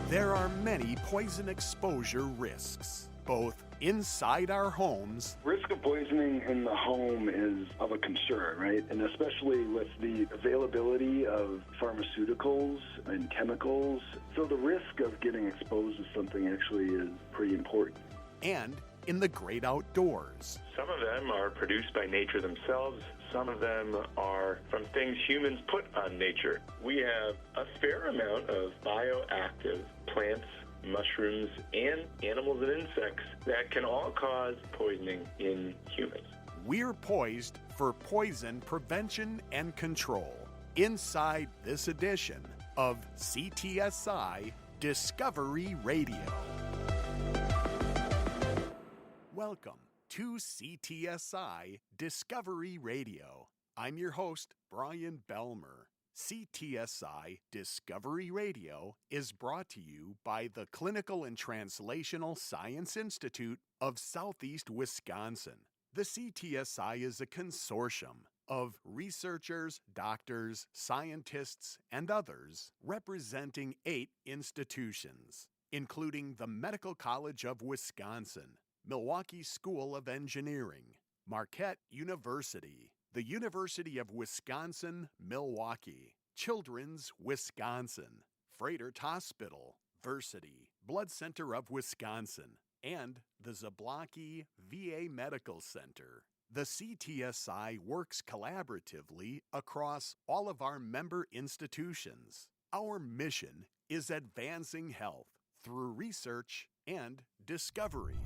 There are many poison exposure risks, both inside our homes. Risk of poisoning in the home is of a concern, right? And especially with the availability of pharmaceuticals and chemicals. So the risk of getting exposed to something actually is pretty important. And in the great outdoors. Some of them are produced by nature themselves. Some of them are from things humans put on nature. We have a fair amount of bioactive plants, mushrooms, and animals and insects that can all cause poisoning in humans. We're poised for poison prevention and control inside this edition of CTSI Discovery Radio. Welcome to CTSI Discovery Radio. I'm your host, Brian Belmer. CTSI Discovery Radio is brought to you by the Clinical and Translational Science Institute of Southeast Wisconsin. The CTSI is a consortium of researchers, doctors, scientists, and others representing 8 institutions, including the Medical College of Wisconsin, Milwaukee School of Engineering, Marquette University, the University of Wisconsin-Milwaukee, Children's Wisconsin, Froedtert Hospital, Versity, Blood Center of Wisconsin, and the Zablocki VA Medical Center. The CTSI works collaboratively across all of our member institutions. Our mission is advancing health through research and discovery.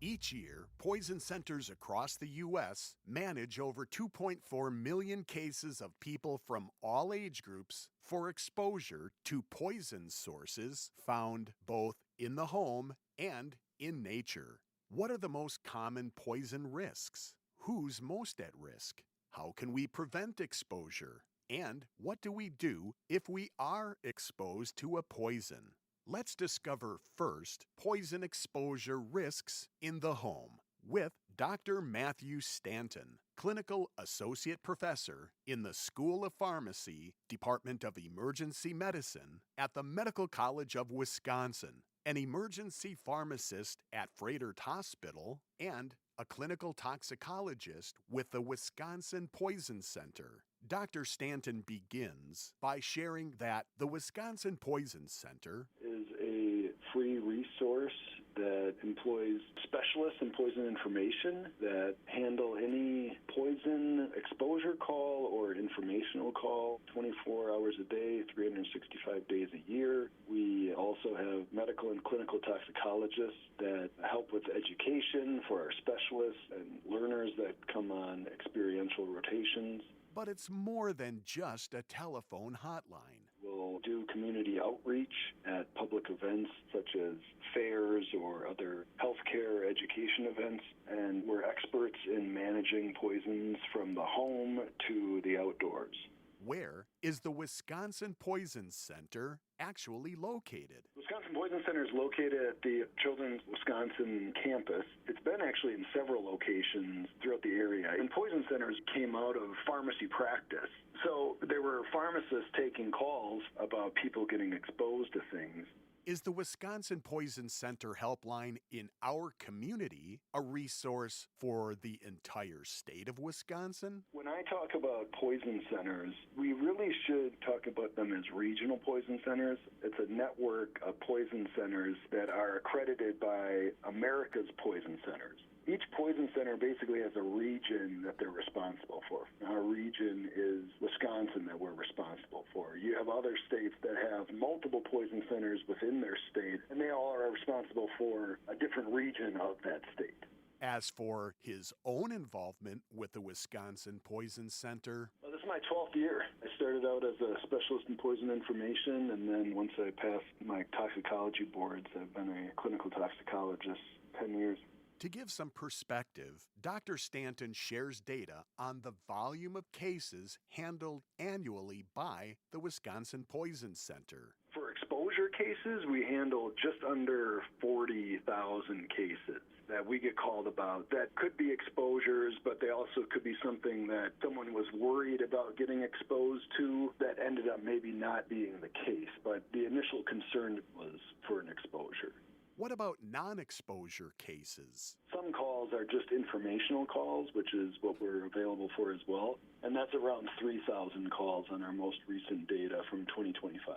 Each year, poison centers across the U.S. manage over 2.4 million cases of people from all age groups for exposure to poison sources found both in the home and in nature. What are the most common poison risks? Who's most at risk? How can we prevent exposure? And what do we do if we are exposed to a poison? Let's discover first poison exposure risks in the home with Dr. Matthew Stanton, Clinical Associate Professor in the School of Pharmacy, Department of Emergency Medicine at the Medical College of Wisconsin, an emergency pharmacist at Froedtert Hospital, and a clinical toxicologist with the Wisconsin Poison Center. Dr. Stanton begins by sharing that the Wisconsin Poison Center is a free resource that employs specialists in poison information that handle any poison exposure call or informational call 24 hours a day, 365 days a year. We also have medical and clinical toxicologists that help with education for our specialists and learners that come on experiential rotations. But it's more than just a telephone hotline. We'll do community outreach at public events such as fairs or other healthcare education events, and we're experts in managing poisons from the home to the outdoors. Where is the Wisconsin Poison Center actually located? Wisconsin Poison Center is located at the Children's Wisconsin campus. It's been actually in several locations throughout the area. And poison centers came out of pharmacy practice. So there were pharmacists taking calls about people getting exposed to things. Is the Wisconsin Poison Center helpline in our community a resource for the entire state of Wisconsin? When I talk about poison centers, we really should talk about them as regional poison centers. It's a network of poison centers that are accredited by America's Poison Centers. Each poison center basically has a region that they're responsible for. Our region is Wisconsin that we're responsible for. You have other states that have multiple poison centers within their state, and they all are responsible for a different region of that state. As for his own involvement with the Wisconsin Poison Center, well, this is my 12th year. I started out as a specialist in poison information, and then once I passed my toxicology boards, I've been a clinical toxicologist 10 years. To give some perspective, Dr. Stanton shares data on the volume of cases handled annually by the Wisconsin Poison Center. For exposure cases, we handle just under 40,000 cases. that we get called about that could be exposures, but they also could be something that someone was worried about getting exposed to that ended up maybe not being the case. But the initial concern was for an exposure. What about non-exposure cases? Some calls are just informational calls, which is what we're available for as well. And that's around 3,000 calls on our most recent data from 2025.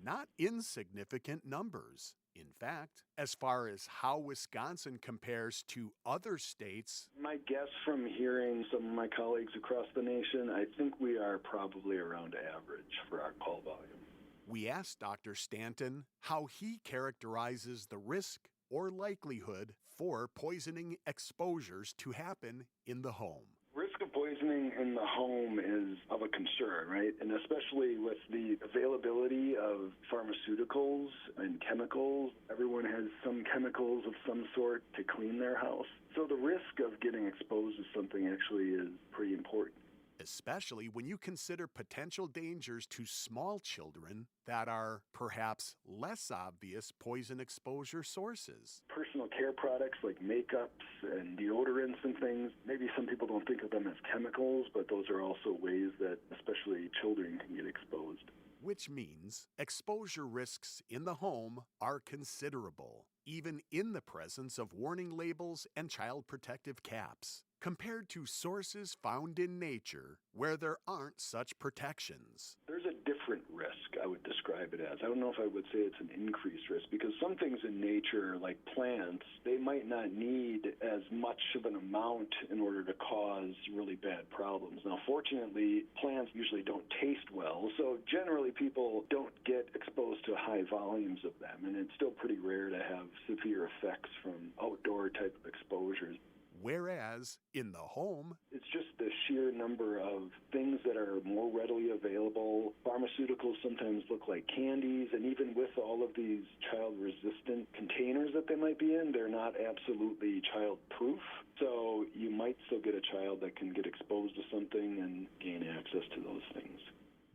Not insignificant numbers. In fact, as far as how Wisconsin compares to other states, my guess from hearing some of my colleagues across the nation, I think we are probably around average for our call volume. we asked Dr. Stanton how he characterizes the risk or likelihood for poisoning exposures to happen in the home. Risk of poisoning in the home is of a concern, right? And especially with the availability of pharmaceuticals and chemicals. Everyone has some chemicals of some sort to clean their house. So the risk of getting exposed to something actually is pretty important. Especially when you consider potential dangers to small children that are perhaps less obvious poison exposure sources. Personal care products like makeups and deodorants and things, maybe some people don't think of them as chemicals, but those are also ways that especially children can get exposed. Which means exposure risks in the home are considerable, even in the presence of warning labels and child protective caps, compared to sources found in nature where there aren't such protections. There's a different risk, I would describe it as. I don't know if I would say it's an increased risk, because some things in nature, like plants, they might not need as much of an amount in order to cause really bad problems. Now, fortunately, plants usually don't taste well, so generally people don't get exposed to high volumes of them, and it's still pretty rare to have severe effects from outdoor type of exposures. Whereas in the home, it's just the sheer number of things that are more readily available. Pharmaceuticals sometimes look like candies, and even with all of these child-resistant containers that they might be in, they're not absolutely child-proof. So you might still get a child that can get exposed to something and gain access to those things.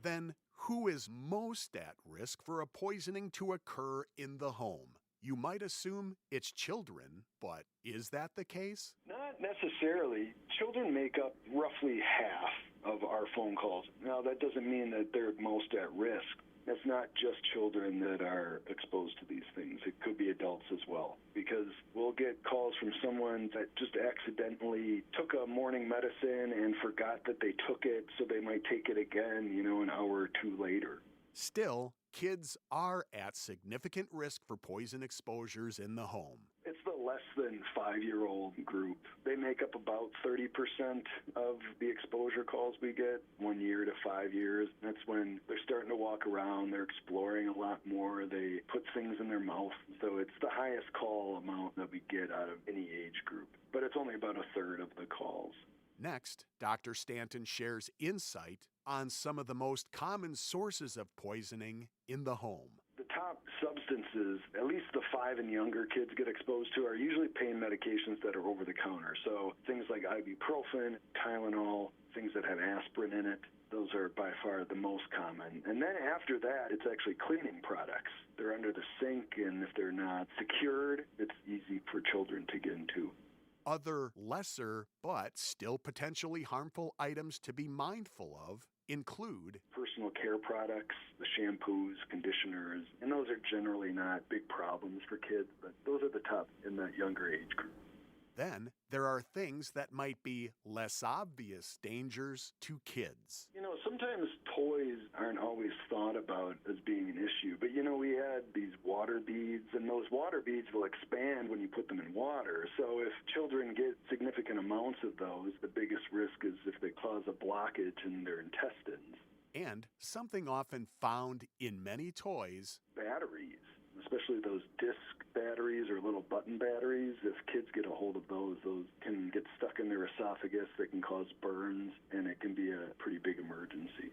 then who is most at risk for a poisoning to occur in the home? You might assume it's children, but is that the case? Not necessarily. Children make up roughly half of our phone calls. Now, that doesn't mean that they're most at risk. It's not just children that are exposed to these things. It could be adults as well, because we'll get calls from someone that just accidentally took a morning medicine and forgot that they took it, so they might take it again, an hour or two later. Still, kids are at significant risk for poison exposures in the home. It's the less than 5-year-old group. They make up about 30% of the exposure calls we get, 1 year to 5 years. That's when they're starting to walk around, they're exploring a lot more, they put things in their mouth. So it's the highest call amount that we get out of any age group. But it's only about a third of the calls. Next, Dr. Stanton shares insight on some of the most common sources of poisoning in the home. The top substances, at least the 5 and younger kids get exposed to, are usually pain medications that are over the counter. So things like ibuprofen, Tylenol, things that have aspirin in it, those are by far the most common. And then after that, it's actually cleaning products. They're under the sink, and if they're not secured, it's easy for children to get into. Other lesser but still potentially harmful items to be mindful of include personal care products, the shampoos, conditioners, and those are generally not big problems for kids, but those are the top in that younger age group. Then there are things that might be less obvious dangers to kids. Sometimes toys aren't always thought about as being an issue, but we had these water beads, and those water beads will expand when you put them in water. So if children get significant amounts of those, the biggest risk is if they cause a blockage in their intestines. And something often found in many toys, batteries, especially those disc batteries or little button batteries. If kids get a hold of those can get stuck in their esophagus. They can cause burns, and it can be a pretty big emergency.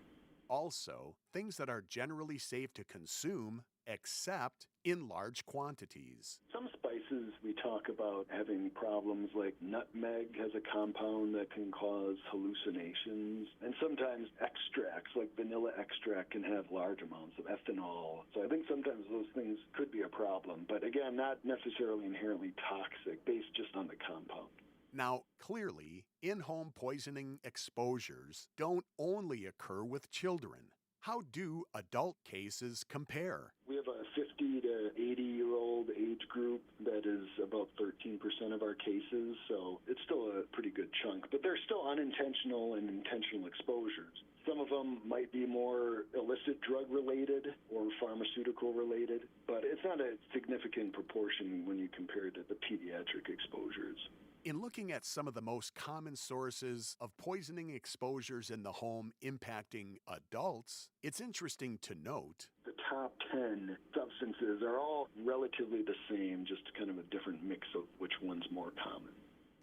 Also, things that are generally safe to consume, except in large quantities. Some spices cases, we talk about having problems like nutmeg has a compound that can cause hallucinations, and sometimes extracts like vanilla extract can have large amounts of ethanol. So I think sometimes those things could be a problem, but again, not necessarily inherently toxic based just on the compound. Now, clearly, in-home poisoning exposures don't only occur with children. How do adult cases compare? We have a 50 to 80-year-old age group that is about 13% of our cases, so it's still a pretty good chunk. But there's still unintentional and intentional exposures. Some of them might be more illicit drug-related or pharmaceutical-related, but it's not a significant proportion when you compare it to the pediatric exposures. In looking at some of the most common sources of poisoning exposures in the home impacting adults, it's interesting to note the top 10 substances are all relatively the same, just kind of a different mix of which one's more common.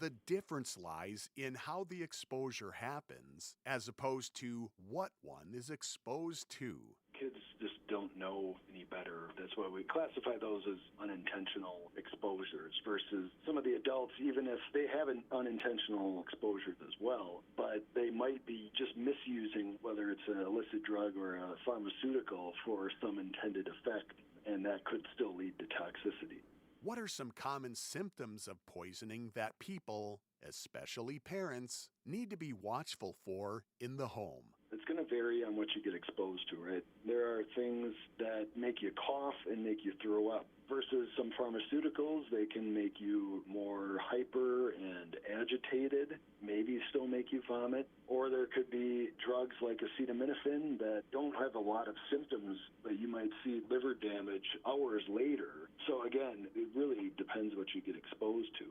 the difference lies in how the exposure happens as opposed to what one is exposed to. Kids just don't know any better. That's why we classify those as unintentional exposures versus some of the adults, even if they have an unintentional exposures as well, but they might be just misusing whether it's an illicit drug or a pharmaceutical for some intended effect, and that could still lead to toxicity. What are some common symptoms of poisoning that people, especially parents, need to be watchful for in the home? It's going to vary on what you get exposed to, right? There are things that make you cough and make you throw up versus some pharmaceuticals. They can make you more hyper and agitated, maybe still make you vomit. Or there could be drugs like acetaminophen that don't have a lot of symptoms, but you might see liver damage hours later. So again, it really depends what you get exposed to.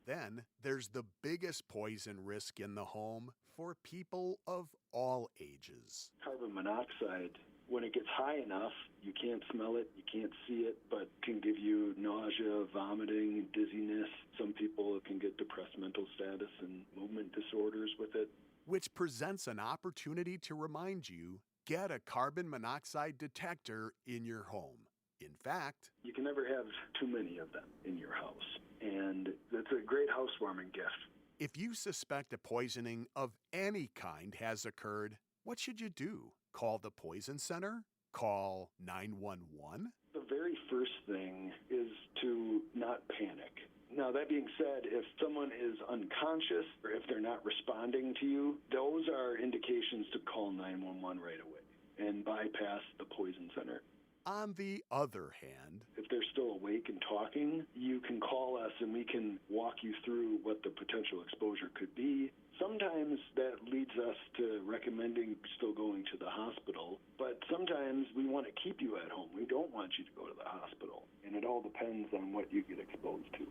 Then there's the biggest poison risk in the home for people of all ages. Carbon monoxide, when it gets high enough, you can't smell it, you can't see it, but can give you nausea, vomiting, dizziness. Some people can get depressed mental status and movement disorders with it. Which presents an opportunity to remind you, get a carbon monoxide detector in your home. In fact, you can never have too many of them in your house, and that's a great housewarming gift. If you suspect a poisoning of any kind has occurred, what should you do? Call the Poison Center? Call 911? The very first thing is to not panic. Now, that being said, if someone is unconscious or if they're not responding to you, those are indications to call 911 right away and bypass the Poison Center. On the other hand, if they're still awake and talking, you can call us and we can walk you through what the potential exposure could be. Sometimes that leads us to recommending still going to the hospital, but sometimes we want to keep you at home. We don't want you to go to the hospital, and it all depends on what you get exposed to.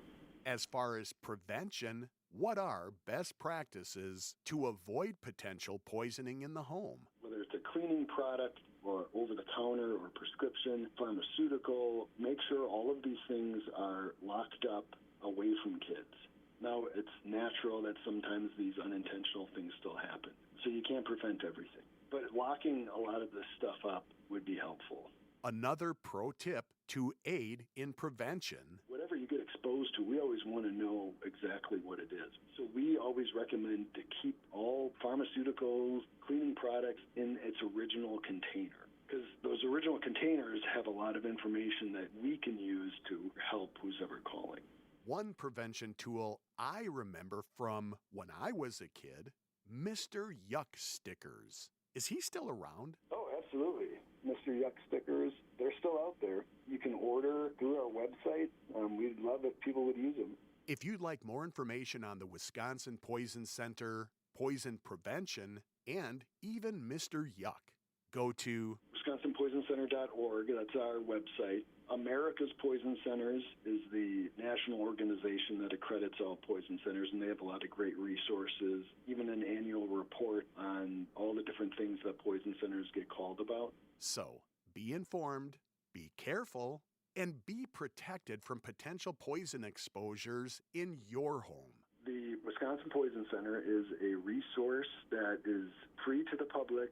As far as prevention, what are best practices to avoid potential poisoning in the home? Whether it's a cleaning product or over-the-counter or prescription, pharmaceutical, make sure all of these things are locked up away from kids. Now, it's natural that sometimes these unintentional things still happen, so you can't prevent everything. But locking a lot of this stuff up would be helpful. Another pro tip to aid in prevention. Whatever you get exposed to, we always want to know exactly what it is. So we always recommend to keep all pharmaceuticals, cleaning products in its original container, because those original containers have a lot of information that we can use to help who's ever calling. One prevention tool I remember from when I was a kid, Mr. Yuck stickers. Is he still around? Oh, absolutely. Mr. Yuck stickers, they're still out there. You can order through our website. We'd love if people would use them. If you'd like more information on the Wisconsin Poison Center, poison prevention, and even Mr. Yuck, go to WisconsinPoisonCenter.org. That's our website. America's Poison Centers is the national organization that accredits all poison centers, and they have a lot of great resources, even an annual report on all the different things that poison centers get called about. So, be informed, be careful, and be protected from potential poison exposures in your home. The Wisconsin Poison Center is a resource that is free to the public,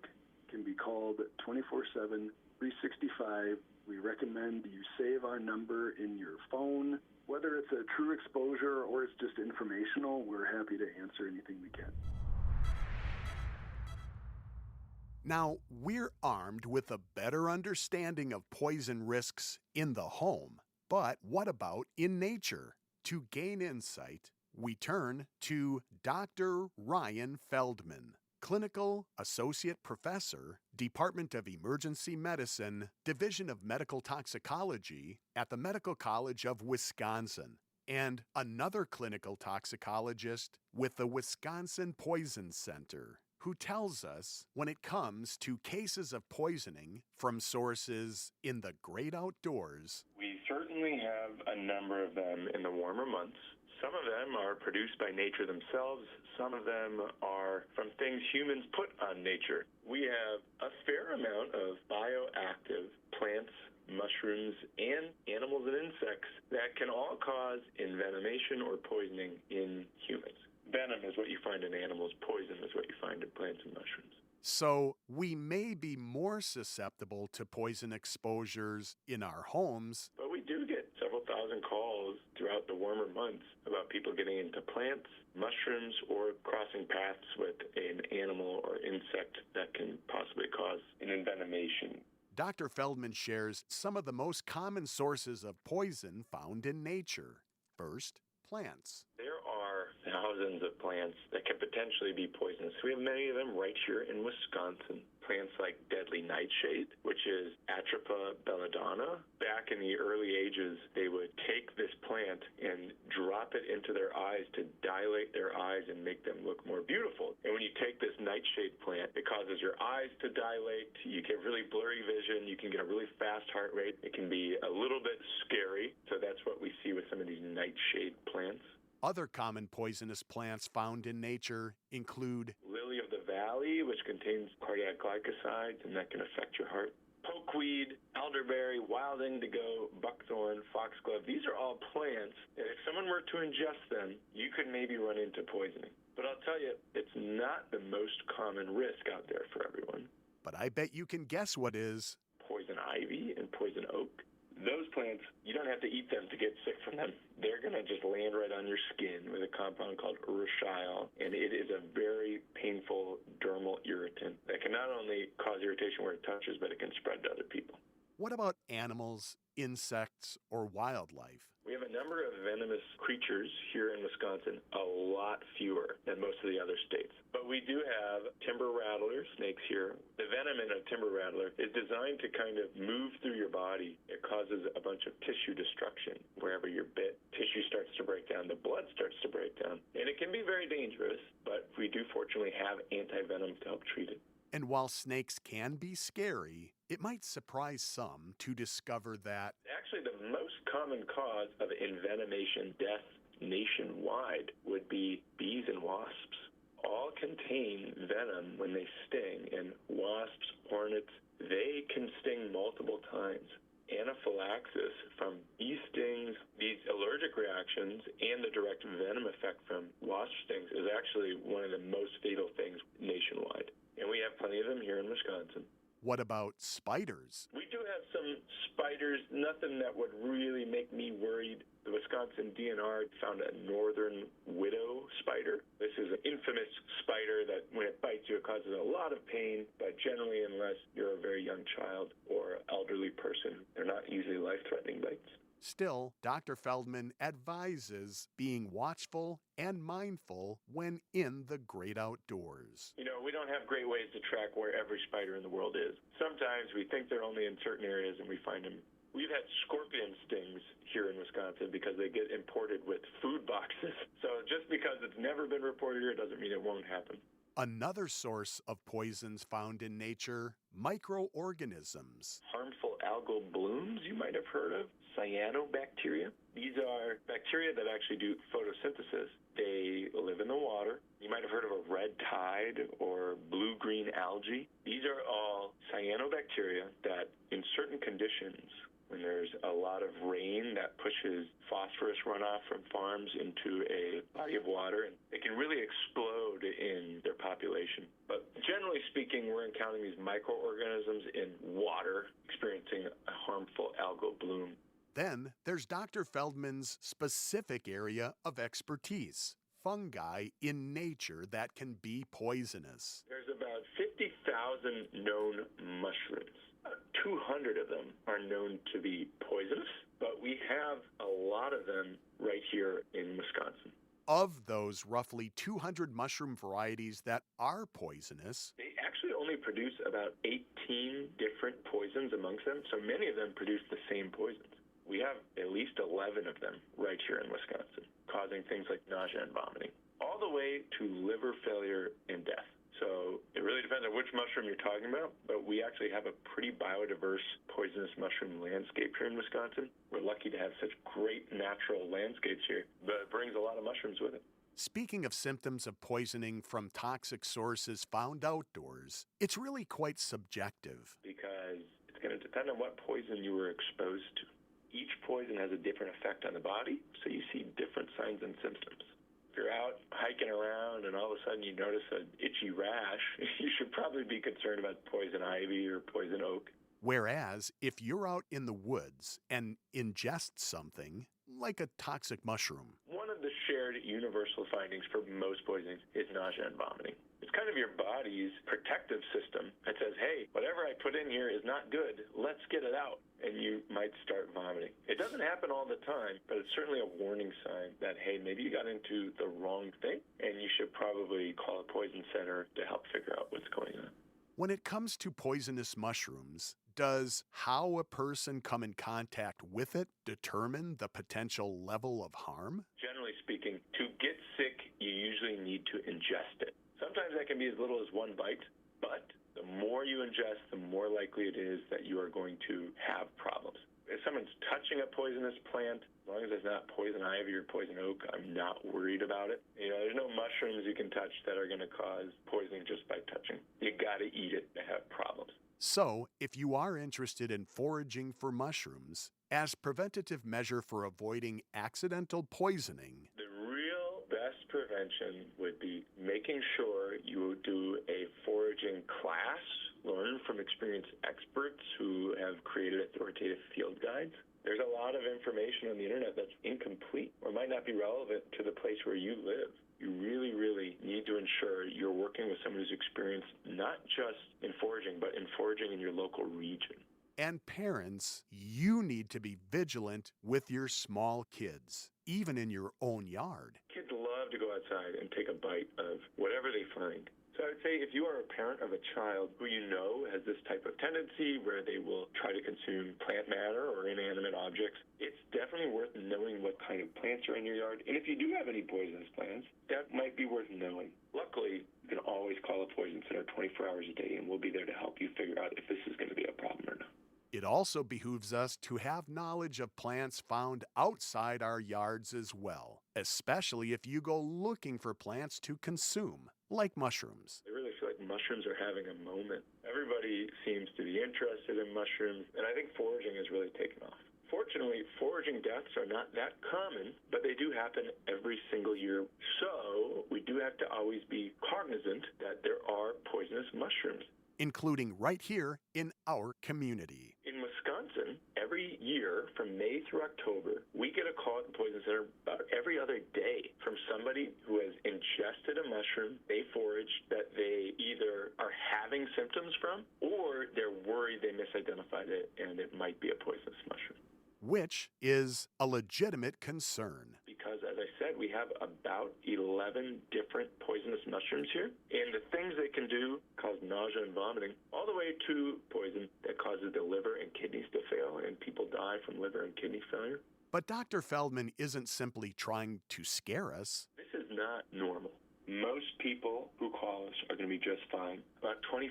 can be called 24/7, 365. We recommend you save our number in your phone Whether it's a true exposure or it's just informational, we're happy to answer anything we can. Now, we're armed with a better understanding of poison risks in the home, but what about in nature? To gain insight, we turn to Dr. Ryan Feldman, Clinical Associate Professor, Department of Emergency Medicine, Division of Medical Toxicology at the Medical College of Wisconsin, and another clinical toxicologist with the Wisconsin Poison Center, who tells us when it comes to cases of poisoning from sources in the great outdoors. We certainly have a number of them in the warmer months. Some of them are produced by nature themselves. Some of them are from things humans put on nature. We have a fair amount of bioactive plants, mushrooms, and animals and insects that can all cause envenomation or poisoning in humans. Venom is what you find in animals. Poison is what you find in plants and mushrooms. So we may be more susceptible to poison exposures in our homes. But we do get several thousand calls throughout the warmer months about people getting into plants, mushrooms, or crossing paths with an animal or insect that can possibly cause an envenomation. Dr. Feldman shares some of the most common sources of poison found in nature. First, plants. There are thousands of plants that can potentially be poisonous. We have many of them right here in Wisconsin. Plants like deadly nightshade, which is Atropa belladonna. Back in the early ages, they would take this plant and drop it into their eyes to dilate their eyes and make them look more beautiful. And when you take this nightshade plant, it causes your eyes to dilate. You get really blurry vision. You can get a really fast heart rate. It can be a little bit scary. So that's what we see with some of these nightshade plants. Other common poisonous plants found in nature include lily of the valley, which contains cardiac glycosides, and that can affect your heart. Pokeweed, elderberry, wild indigo, buckthorn, foxglove. These are all plants that if someone were to ingest them, you could maybe run into poisoning. But I'll tell you, it's not the most common risk out there for everyone. But I bet you can guess what is. Poison ivy and poison oak. Those plants, you don't have to eat them to get sick from them. They're going to just land right on your skin with a compound called urushiol, and it is a very painful dermal irritant that can not only cause irritation where it touches, but it can spread to other people. What about animals, insects, or wildlife? We have a number of venomous creatures here in Wisconsin, a lot fewer than most of the other states. But we do have timber rattler snakes here. The venom in a timber rattler is designed to kind of move through your body. It causes a bunch of tissue destruction. Wherever you're bit, tissue starts to break down, the blood starts to break down. And it can be very dangerous, but we do fortunately have anti-venom to help treat it. And while snakes can be scary, it might surprise some to discover that actually the most common cause of envenomation death nationwide would be bees and wasps. All contain venom when they sting, and wasps, hornets, they can sting multiple times. Anaphylaxis from bee stings, these allergic reactions, and the direct venom effect from wasp stings is actually one of the most fatal things nationwide. And we have plenty of them here in Wisconsin. What about spiders? We do have some spiders, nothing that would really make me worried. The Wisconsin DNR found a northern widow spider. This is an infamous spider that when it bites you, it causes a lot of pain, but generally unless you're a very young child or elderly person, they're not usually life-threatening bites. Still, Dr. Feldman advises being watchful and mindful when in the great outdoors. You know, we don't have great ways to track where every spider in the world is. Sometimes we think they're only in certain areas and we find them. We've had scorpion stings here in Wisconsin because they get imported with food boxes. So just because it's never been reported here doesn't mean it won't happen. Another source of poisons found in nature, microorganisms. Harmful algal blooms you might have heard of. Cyanobacteria. These are bacteria that actually do photosynthesis. They live in the water. You might have heard of a red tide or blue-green algae. These are all cyanobacteria that in certain conditions, when there's a lot of rain that pushes phosphorus runoff from farms into a body of water, and it can really explode in their population. But generally speaking, we're encountering these microorganisms in water experiencing a harmful algal bloom. Then there's Dr. Feldman's specific area of expertise, fungi in nature that can be poisonous. There's about 50,000 known mushrooms. 200 of them are known to be poisonous, but we have a lot of them right here in Wisconsin. Of those roughly 200 mushroom varieties that are poisonous, They actually only produce about 18 different poisons amongst them, so many of them produce the same poisons. We have at least 11 of them right here in Wisconsin, causing things like nausea and vomiting, all the way to liver failure and death. So it really depends on which mushroom you're talking about, but we actually have a pretty biodiverse poisonous mushroom landscape here in Wisconsin. We're lucky to have such great natural landscapes here, but it brings a lot of mushrooms with it. speaking of symptoms of poisoning from toxic sources found outdoors, it's really quite subjective. Because it's going to depend on what poison you were exposed to. Each poison has a different effect on the body, so you see different signs and symptoms. If you're out hiking around and all of a sudden you notice an itchy rash, you should probably be concerned about poison ivy or poison oak. Whereas, if you're out in the woods and ingest something, like a toxic mushroom, One of the shared universal findings for most poisonings is nausea and vomiting. It's kind of your body's protective system that says, hey, whatever I put in here is not good, let's get it out. And you might start vomiting. It doesn't happen all the time, but it's certainly a warning sign that, hey, maybe you got into the wrong thing, and you should probably call a poison center to help figure out what's going on. when it comes to poisonous mushrooms, does how a person come in contact with it determine the potential level of harm? Generally speaking, to get sick, you usually need to ingest it. Sometimes that can be as little as one bite, but the more you ingest, the more likely it is that you are going to have problems. If someone's touching a poisonous plant, as long as it's not poison ivy or poison oak, I'm not worried about it. There's no mushrooms you can touch that are going to cause poisoning just by touching. You got to eat it to have problems. So, if you are interested in foraging for mushrooms, as preventative measure for avoiding accidental poisoning, The real best prevention would be making sure you do a foraging class, learn from experienced experts who have created authoritative field guides. There's a lot of information on the internet that's incomplete or might not be relevant to the place where you live. You really, really need to ensure you're working with someone who's experienced not just in foraging, but in foraging in your local region. and parents, you need to be vigilant with your small kids, even in your own yard. Kids love to go outside and take a bite of whatever they find. So I would say if you are a parent of a child who you know has this type of tendency where they will try to consume plant matter or inanimate objects, it's definitely worth knowing what kind of plants are in your yard. And if you do have any poisonous plants, that might be worth knowing. Luckily, you can always call a poison center 24 hours a day, and we'll be there to help you figure out if this is going to be a problem or not. It also behooves us to have knowledge of plants found outside our yards as well, especially if you go looking for plants to consume, like mushrooms. I really feel like mushrooms are having a moment. Everybody seems to be interested in mushrooms, and I think foraging has really taken off. Fortunately, foraging deaths are not that common, but they do happen every single year. So we do have to always be cognizant that there are poisonous mushrooms. Including right here in our community. In Wisconsin, every year from May through October, we get a call at the Poison Center about every other day from somebody who has ingested a mushroom they foraged that they either are having symptoms from or they're worried they misidentified it and it might be a poisonous mushroom. Which is a legitimate concern. Because, as I said, we have about 11 different poisonous mushrooms here. And the things they can do cause nausea and vomiting, all the way to poison that causes the liver and kidneys to fail, and people die from liver and kidney failure. But Dr. Feldman isn't simply trying to scare us. This is not normal. Most people who call us are going to be just fine. About 25%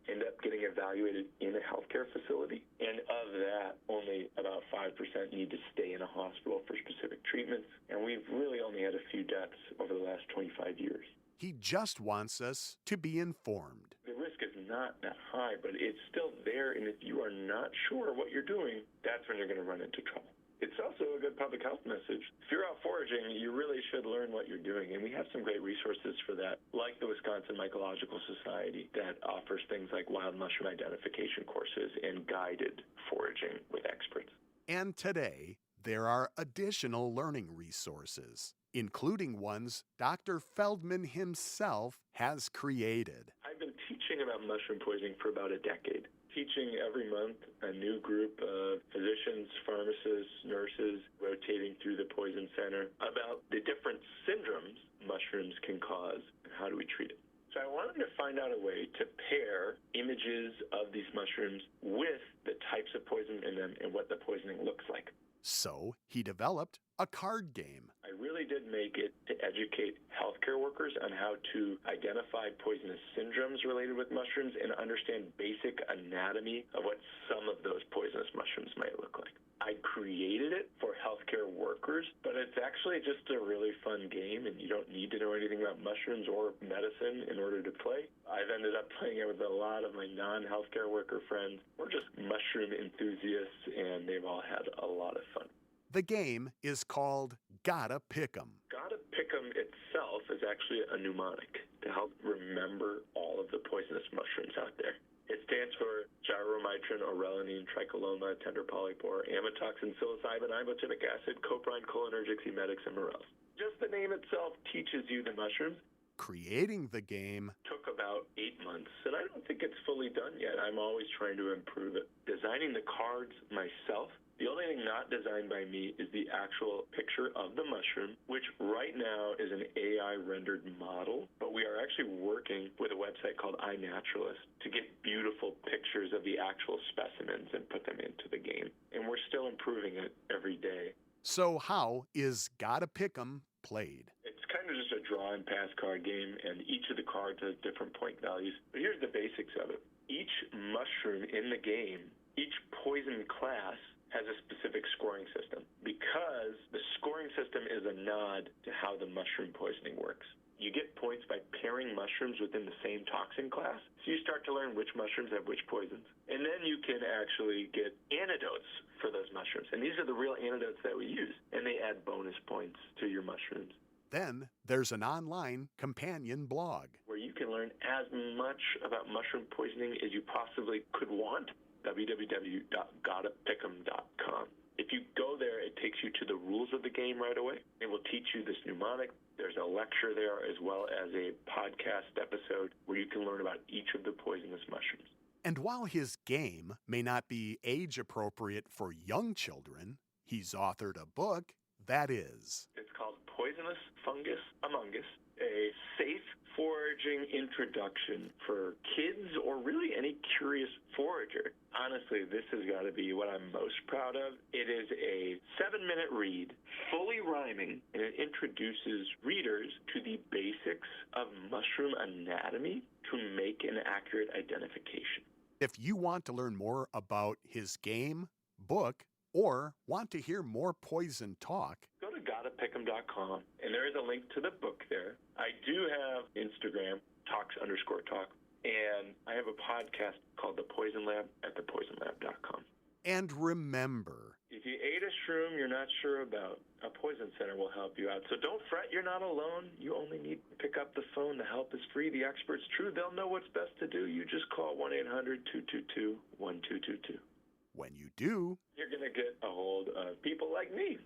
end up getting evaluated in a healthcare facility. And of that, only about 5% need to stay in a hospital for specific treatments. And we've really only had a few deaths over the last 25 years. He just wants us to be informed. The risk is not that high, but it's still there. And if you are not sure what you're doing, that's when you're going to run into trouble. It's also a good public health message. If you're out foraging, you really should learn what you're doing. And we have some great resources for that, like the Wisconsin Mycological Society that offers things like wild mushroom identification courses and guided foraging with experts. And today, there are additional learning resources, including ones Dr. Feldman himself has created. I've been teaching about mushroom poisoning for about a decade. Teaching every month a new group of physicians, pharmacists, nurses rotating through the Poison Center about the different syndromes mushrooms can cause and how do we treat it. So I wanted to find out a way to pair images of these mushrooms with the types of poison in them and what the poisoning looks like. So he developed a card game. I really did make it to educate healthcare workers on how to identify poisonous syndromes related with mushrooms and understand basic anatomy of what some of those poisonous mushrooms might look like. I created it for healthcare workers, but it's actually just a really fun game, and you don't need to know anything about mushrooms or medicine in order to play. I've ended up playing it with a lot of my non-healthcare worker friends. We're just mushroom enthusiasts, and they've all had a lot of fun. The game is called Gotta Pick'em. Gotta Pick'em itself is actually a mnemonic to help remember all of the poisonous mushrooms out there. It stands for gyromitrin, aurelinine, trichoiloma, tender polypore, amatoxin, psilocybin, ibotypic acid, coprine, cholinergic, emetics, and morels. Just the name itself teaches you the mushrooms. Creating the game Took about 8 months, and I don't think it's fully done yet. I'm always trying to improve it. Designing the cards myself. The only thing not designed by me is the actual picture of the mushroom, which right now is an AI-rendered model, but we are actually working with a website called iNaturalist to get beautiful pictures of the actual specimens and put them into the game. And we're still improving it every day. So how is Gotta Pick'em played? It's kind of just a draw and pass card game, and each of the cards has different point values. But here's the basics of it. Each mushroom in the game, each poison class, has a specific scoring system because the scoring system is a nod to how the mushroom poisoning works. You get points by pairing mushrooms within the same toxin class, so you start to learn which mushrooms have which poisons. And then you can actually get antidotes for those mushrooms, and these are the real antidotes that we use, and they add bonus points to your mushrooms. Then there's an online companion blog where you can learn as much about mushroom poisoning as you possibly could want. www.gottapick'em.com. If you go there, it takes you to the rules of the game right away. It will teach you this mnemonic. There's a lecture there as well as a podcast episode where you can learn about each of the poisonous mushrooms. And while his game may not be age appropriate for young children, he's authored a book that is. It's called Poisonous Fungus Among Us, a safe foraging introduction for kids or really any curious forager. Honestly, this has got to be what I'm most proud of. It is a 7-minute read, fully rhyming, and it introduces readers to the basics of mushroom anatomy to make an accurate identification. If you want to learn more about his game, book, or want to hear more poison talk, go to gottapick'em.com, and there is a link to the book there. I do have Instagram, talks_talk, and I have a podcast called The Poison Lab at thepoisonlab.com. And remember, if you ate a shroom you're not sure about, a Poison Center will help you out. So don't fret, you're not alone. You only need to pick up the phone. The help is free. The expert's true. They'll know what's best to do. You just call 1-800-222-1222. When you do, you're going to get a hold of people like me.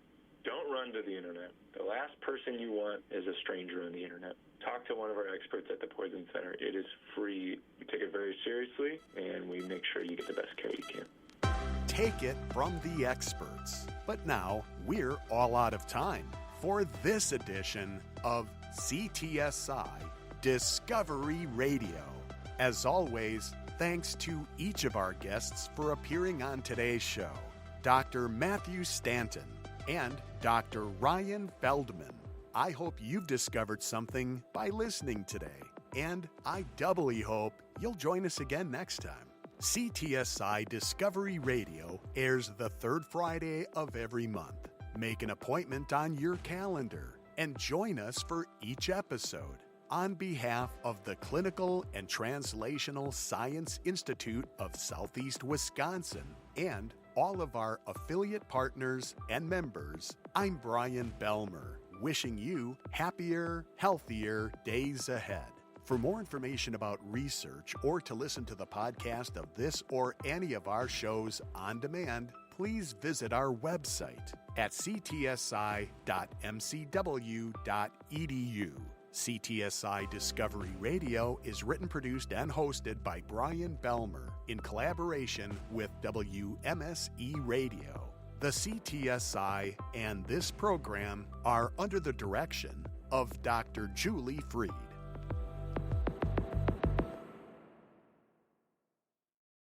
Don't run to the internet. The last person you want is a stranger on the internet. Talk to one of our experts at the Poison Center. It is free. We take it very seriously, and we make sure you get the best care you can. Take it from the experts. But now we're all out of time for this edition of CTSI Discovery Radio. As always, thanks to each of our guests for appearing on today's show. Dr. Matthew Stanton and Dr. Ryan Feldman. I hope you've discovered something by listening today, and I doubly hope you'll join us again next time. CTSI Discovery Radio airs the third Friday of every month. Make an appointment on your calendar and join us for each episode. On behalf of the Clinical and Translational Science Institute of Southeast Wisconsin and all of our affiliate partners and members, I'm Brian Belmer, wishing you happier, healthier days ahead. For more information about research or to listen to the podcast of this or any of our shows on demand, please visit our website at ctsi.mcw.edu. CTSI Discovery Radio is written, produced, and hosted by Brian Belmer in collaboration with WMSE Radio. The CTSI and this program are under the direction of Dr. Julie Freed.